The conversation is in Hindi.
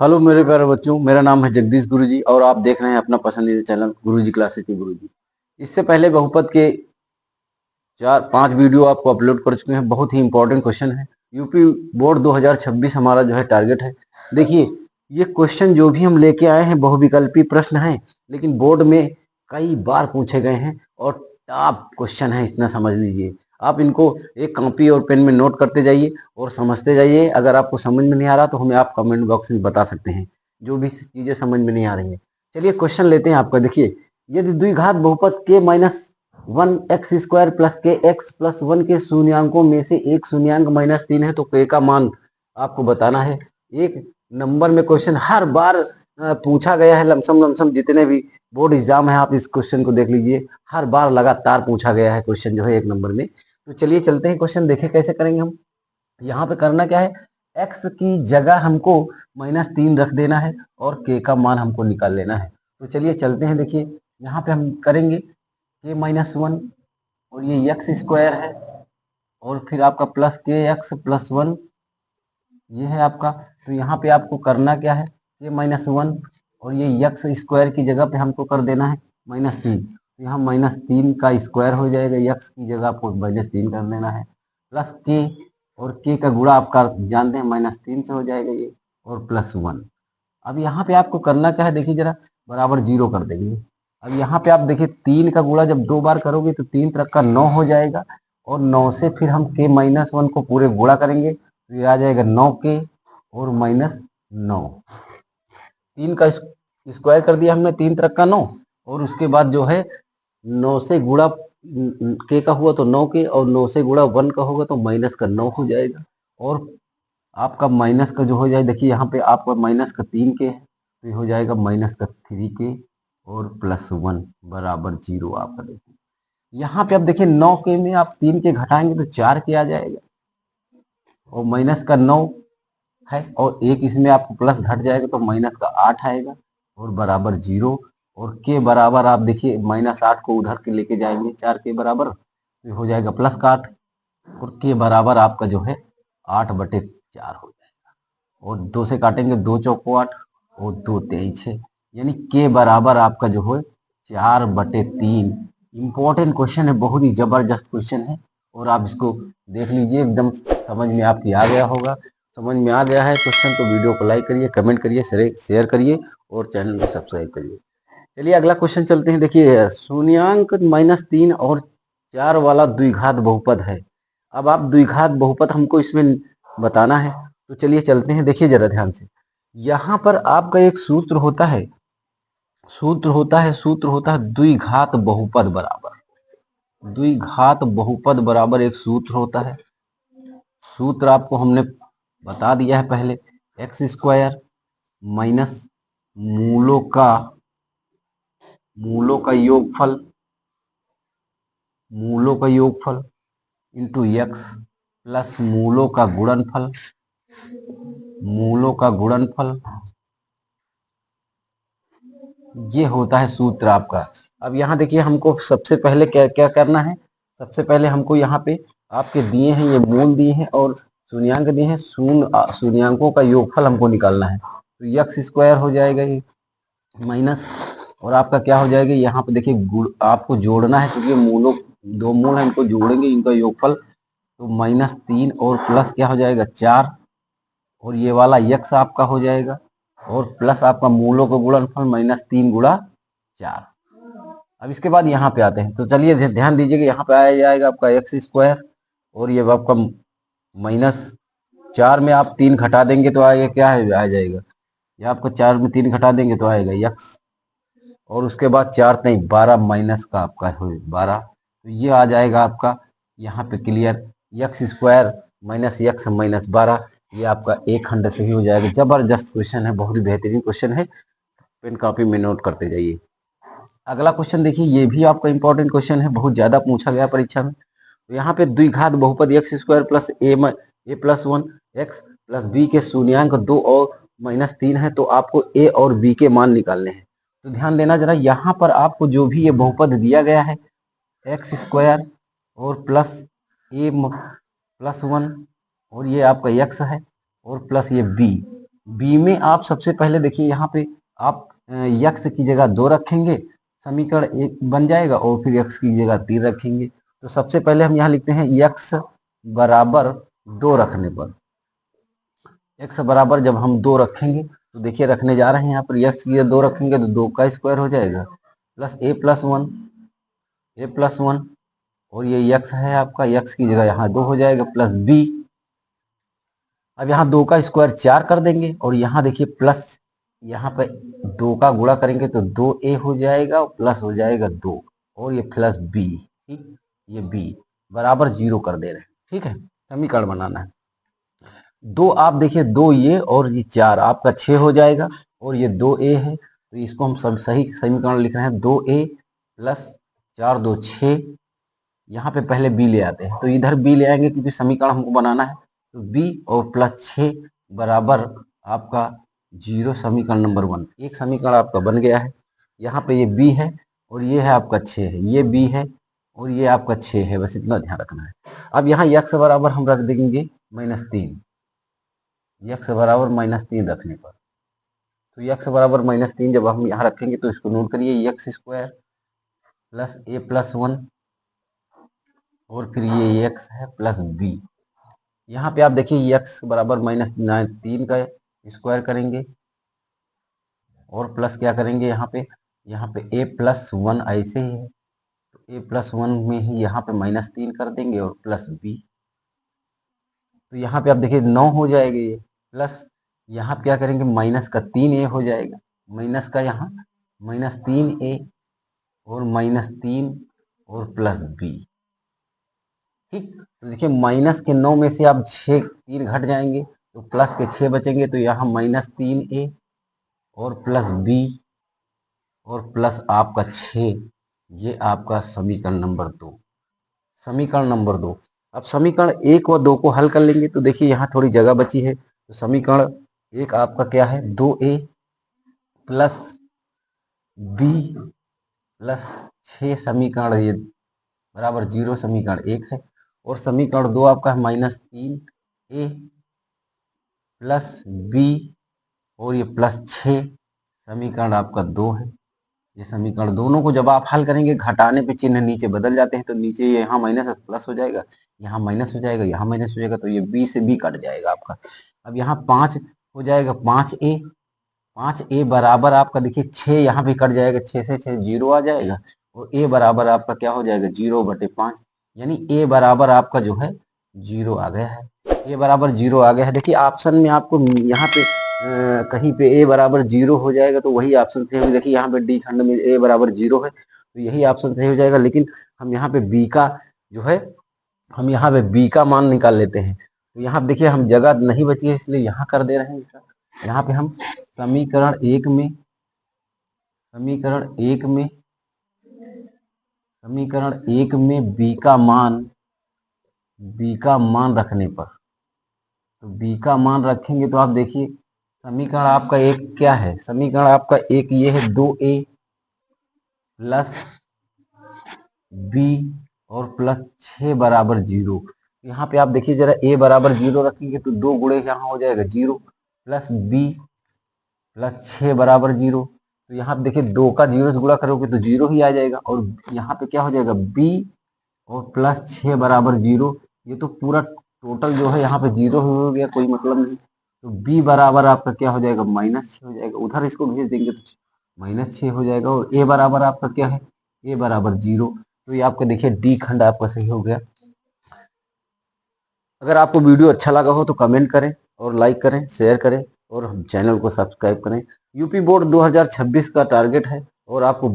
हेलो मेरे प्यारे बच्चों, मेरा नाम है जगदीश गुरुजी और आप देख रहे हैं अपना पसंदीदा चैनल गुरुजी क्लासेस के गुरुजी। इससे पहले बहुपद के 4-5 वीडियो आपको अपलोड कर चुके हैं। बहुत ही इंपॉर्टेंट क्वेश्चन है। यूपी बोर्ड 2026 हमारा जो है टारगेट है। देखिए, ये क्वेश्चन जो भी हम लेके आए हैं बहुविकल्पी प्रश्न हैं, लेकिन बोर्ड में कई बार पूछे गए हैं और टॉप क्वेश्चन है, इतना समझ लीजिए। आप इनको एक कॉपी और पेन में नोट करते जाइए और समझते जाइए। अगर आपको समझ में नहीं आ रहा तो हमें आप कमेंट बॉक्स में बता सकते हैं जो भी चीजें समझ में नहीं आ रही है। चलिए क्वेश्चन लेते हैं आपका। देखिए, यदि द्विघात बहुपद के माइनस 1x² प्लस के एक्स प्लस 1 के शून्यांकों में से एक शून्यांक -3 है तो k का मान आपको बताना है। एक नंबर में क्वेश्चन हर बार पूछा गया है। लमसम जितने भी बोर्ड एग्जाम है आप इस क्वेश्चन को देख लीजिए, हर बार लगातार पूछा गया है क्वेश्चन जो है एक नंबर में। तो चलिए चलते हैं क्वेश्चन देखें कैसे करेंगे हम। यहाँ पे करना क्या है, x की जगह हमको -3 रख देना है और k का मान हमको निकाल लेना है। तो चलिए चलते हैं। देखिए, यहाँ पे हम करेंगे k-1 और ये x² है और फिर आपका प्लस kx प्लस 1 ये है आपका। तो यहाँ पे आपको करना क्या है, k-1 और ये x² की जगह पे हमको कर देना है -3। तो यहाँ -3 का स्क्वायर हो जाएगा, x की जगह आपको -3 कर देना है प्लस k और k का गुणा आपका जानते हैं -3 से हो जाएगा ये और प्लस 1। अब यहाँ पे आपको करना क्या है, देखिए जरा, बराबर 0 कर देंगे। अब यहाँ पे आप देखिए 3 का गुणा जब 2 बार करोगे तो 3 तरह का 9 हो जाएगा और 9 से फिर हम k-1 को पूरे गुणा करेंगे तो ये आ जाएगा 9k और -9। 3 का स्क्वायर कर दिया हमने, 3 तरह का 9 और उसके बाद जो है 9 से गुणा k का हुआ तो 9k और 9 से गुणा 1 का होगा तो माइनस का 9 हो जाएगा और आपका माइनस का जो हो जाए, देखिए यहाँ पे आपका माइनस का 3k है तो ये हो जाएगा माइनस का 3k और प्लस 1 बराबर 0। आपका देखिए यहाँ पे अब देखिए 9k में आप 3k घटाएंगे तो 4k आ जाएगा और माइनस का 9 है और एक इसमें आपको प्लस घट जाएगा तो माइनस का 8 आएगा और बराबर 0 और के बराबर आप देखिए -8 को उधर के लेके जाएंगे 4 के बराबर तो हो जाएगा प्लस का 8 और के बराबर आपका जो है 8/4 हो जाएगा और 2 से काटेंगे 2 चौको 8 और 2 23 है, यानी के बराबर आपका जो है 4/3। इंपॉर्टेंट क्वेश्चन है, बहुत ही जबरदस्त क्वेश्चन है और आप इसको देख लीजिए, एकदम समझ में आपकी आ गया होगा। समझ में आ गया है क्वेश्चन तो वीडियो को लाइक करिए, कमेंट करिए, शेयर करिए और चैनल को सब्सक्राइब करिए। चलिए अगला क्वेश्चन चलते हैं। देखिए, शून्यांक -3 और 4 वाला द्विघात बहुपद है। अब आप द्विघात बहुपद हमको इसमें बताना है तो चलिए चलते हैं। देखिए जरा ध्यान से, यहाँ पर आपका एक सूत्र होता है, सूत्र होता है द्विघात बहुपद बराबर, द्विघात बहुपद बराबर एक सूत्र होता है। सूत्र आपको हमने बता दिया है पहले, x² माइनस मूलों का योगफल इंटू x प्लस मूलों का गुणनफल, ये होता है सूत्र आपका। अब यहाँ देखिए हमको सबसे पहले क्या क्या करना है, सबसे पहले हमको यहाँ पे आपके दिए हैं ये मूल दिए हैं और शून्यांक दिए हैं, शून्यांकों का योगफल हमको निकालना है। तो x² हो जाएगा ये माइनस और आपका क्या हो जाएगा, यहाँ पे देखिए आपको जोड़ना है क्योंकि दो मूल है, इनको जोड़ेंगे इनका योगफल तो -3 और प्लस क्या हो जाएगा 4 और ये वाला x आपका हो जाएगा और प्लस आपका मूलों का गुणनफल -3 गुणा 4। अब इसके बाद यहाँ पे आते हैं तो चलिए ध्यान दीजिएगा, यहाँ पे आ जाएगा आपका x² और ये आपका -4 में आप 3 घटा देंगे तो आएगा क्या है, आ जाएगा ये आपको 4 में 3 घटा देंगे तो आएगा x और उसके बाद 4 नहीं 12 माइनस का आपका हो 12 तो ये आ जाएगा आपका यहाँ पे clear, x² minus x minus 12 ये आपका एक खंड से ही हो जाएगा। जबरदस्त क्वेश्चन है, बहुत ही बेहतरीन क्वेश्चन है, पेन कॉपी में नोट करते जाइए। अगला क्वेश्चन देखिए, ये भी आपका इंपॉर्टेंट क्वेश्चन है, बहुत ज्यादा पूछा गया परीक्षा में। तो यहाँ पे द्विघात बहुपद x² plus a plus 1 x plus b के शून्यांक 2 और -3 है तो आपको a और b के मान निकालने हैं। तो ध्यान देना जरा, यहाँ पर आपको जो भी ये बहुपद दिया गया है x² और प्लस a प्लस 1 और ये आपका x है और प्लस ये b, बी में आप सबसे पहले देखिए यहाँ पे आप यक्स की जगह 2 रखेंगे, समीकरण एक बन जाएगा, और फिर यक्स की जगह 3 रखेंगे। तो सबसे पहले हम यहाँ लिखते हैं यक्स बराबर 2 रखने पर, एक्स बराबर जब हम 2 रखेंगे तो देखिए रखने जा रहे हैं यहाँ पर यक्स की 2 रखेंगे तो 2 का स्क्वायर हो जाएगा प्लस ए प्लस वन, और ये यक्स है आपका, यक्स की जगह यहाँ 2 हो जाएगा प्लस बी। अब यहाँ 2 का स्क्वायर 4 कर देंगे, और यहाँ देखिए प्लस, यहाँ पे 2 का गुणा करेंगे तो 2a हो जाएगा और प्लस हो जाएगा 2, और ये प्लस बी, ठीक, ये बी बराबर 0 कर दे रहे हैं। ठीक है, समीकरण बनाना है। 2 आप देखिए 2 ये और ये 4 आपका 6 हो जाएगा, और ये 2a है तो इसको हम सब सही समीकरण लिख रहे हैं 2a प्लस 4 2 6। यहाँ पे पहले b ले आते हैं, तो इधर b ले आएंगे क्योंकि समीकरण हमको बनाना है। तो b और प्लस 6 बराबर आपका 0, समीकरण नंबर 1। एक समीकरण आपका बन गया है। यहाँ पे ये b है और ये है आपका 6 है, ये b है और ये आपका 6 है, बस इतना ध्यान रखना है। अब यहाँ यक्स बराबर हम रख देंगे -3, यक्स बराबर -3 रखने पर, तो यक्स बराबर -3 जब हम यहाँ रखेंगे तो इसको नोट करिए, यक्स स्क्वायर प्लस ए प्लस 1, और फिर ये x है प्लस b। यहाँ पे आप देखिए x बराबर -3 का स्क्वायर करेंगे, और प्लस क्या करेंगे यहाँ पे a प्लस 1 ऐसे ही है, तो a प्लस 1 में ही यहाँ पे -3 कर देंगे और प्लस b। तो यहाँ पे आप देखिए 9 हो जाएगा ये, प्लस यहाँ पे क्या करेंगे माइनस का 3a हो जाएगा, माइनस का यहाँ -3a और -3 और प्लस b। ठीक, तो देखिए माइनस के 9 में से आप 3 घट जाएंगे तो प्लस के 6 बचेंगे, तो यहाँ -3a और प्लस b और प्लस आपका 6, ये आपका समीकरण नंबर 2, समीकरण नंबर 2। अब समीकरण 1 व 2 को हल कर लेंगे तो देखिए यहाँ थोड़ी जगह बची है, तो समीकरण 1 आपका क्या है 2a प्लस b प्लस 6, समीकरण ये बराबर 0, समीकरण 1 है। और समीकरण 2 आपका है -3a प्लस b और ये प्लस 6, समीकरण आपका 2 है। ये समीकरण दोनों को जब आप हल करेंगे, घटाने पे चिन्ह नीचे बदल जाते हैं, तो नीचे यहाँ माइनस प्लस हो जाएगा, यहाँ माइनस हो जाएगा, यहाँ माइनस हो जाएगा, तो ये b से b कट जाएगा आपका। अब यहाँ 5 हो जाएगा 5a बराबर आपका देखिए 6, यहाँ भी कट जाएगा, 6 से 6 0 आ जाएगा, और a बराबर आपका क्या हो जाएगा 0/5, यानी a बराबर आपका जो है 0 आ गया है। a बराबर 0 आ गया है। देखिए ऑप्शन में आपको यहाँ पे कहीं पे a बराबर 0 हो जाएगा तो वही ऑप्शन सही होगा। देखिए यहाँ पे डी खंड में a बराबर 0 है तो यही ऑप्शन सही हो जाएगा, लेकिन हम यहाँ पे b का जो है, हम यहाँ पे b का मान निकाल लेते हैं। तो यहाँ देखिए हम जगह नहीं बची है इसलिए यहाँ कर दे रहे हैं। यहाँ पे हम समीकरण 1 में b का मान रखने पर, तो b का मान रखेंगे तो आप देखिए समीकरण आपका एक क्या है, समीकरण आपका एक ये है 2a प्लस b और प्लस 6 बराबर 0। यहाँ पे आप देखिए जरा a बराबर 0 रखेंगे तो 2 गुणे यहाँ हो जाएगा 0, प्लस b प्लस 6 बराबर 0। तो यहाँ पे देखिए 2 का 0 से गुणा करोगे तो 0 ही आ जाएगा, और यहाँ पे क्या हो जाएगा b और प्लस 6 बराबर 0। ये तो पूरा टोटल जो है यहाँ पे 0 हो गया, कोई मतलब नहीं। तो b बराबर आपका क्या हो जाएगा -6 हो जाएगा, उधर इसको भेज देंगे तो -6 हो जाएगा। और a बराबर आपका क्या है, a बराबर 0। तो ये आपका देखिए डी खंड आपका सही हो गया। अगर आपको वीडियो अच्छा लगा हो तो कमेंट करें और लाइक करें, शेयर करें और चैनल को सब्सक्राइब करें। यूपी बोर्ड 2026 का टारगेट है और आपको